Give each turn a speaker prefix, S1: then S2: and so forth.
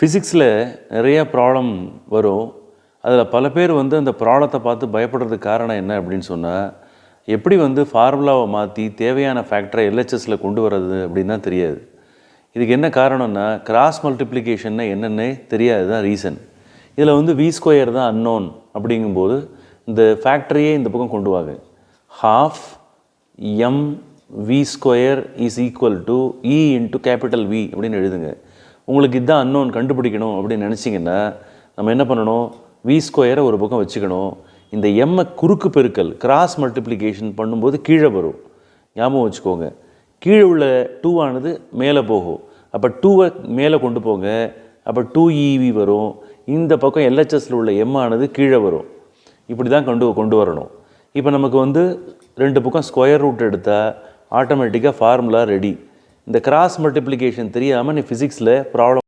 S1: ஃபிசிக்ஸில் நிறைய ப்ராப்ளம் வரும். அதில் பல பேர் அந்த ப்ராப்ளத்தை பார்த்து பயப்படுறதுக்கு காரணம் என்ன அப்படின்னு சொன்னால், எப்படி ஃபார்முலாவை மாற்றி தேவையான ஃபேக்டரை எல்ஹெச்எஸில் கொண்டு வர்றது அப்படின்னு தான் தெரியாது. இதுக்கு என்ன காரணம்னா, கிராஸ் மல்டிப்ளிகேஷன்னா என்னென்னே தெரியாது தான் ரீசன். இதில் வி ஸ்கொயர் தான் அன்னோன் அப்படிங்கும்போது இந்த ஃபேக்டரையே இந்த பக்கம் கொண்டு வாங்க. ½ m v square is equal to E into capital V அப்படின்னு எழுதுங்க. உங்களுக்கு இதுதான் அன்னோன் கண்டுபிடிக்கணும் அப்படின்னு நினச்சிங்கன்னா நம்ம என்ன பண்ணணும், வி ஸ்கொயரை ஒரு பக்கம் வச்சுக்கணும். இந்த எம்மை குறுக்கு பெருக்கல் கிராஸ் மல்டிப்ளிகேஷன் பண்ணும்போது கீழே வரும், ஞாபகம் வச்சுக்கோங்க. கீழே உள்ள 2 ஆனது மேலே போகும். அப்போ 2வை மேலே கொண்டு போங்க, அப்போ 2ev வரும். இந்த பக்கம் எல்ஹெச்எஸில் உள்ள எம் ஆனது கீழே வரும். இப்படி தான் கொண்டு வரணும். இப்போ நமக்கு 2 பக்கம் ஸ்கொயர் ரூட் எடுத்தால் ஆட்டோமேட்டிக்காக ஃபார்முலா ரெடி. இந்த கிராஸ் மல்டிப்ளிகேஷன் தெரியாமல் நீ ஃபிசிக்ஸில் ப்ராப்ளம்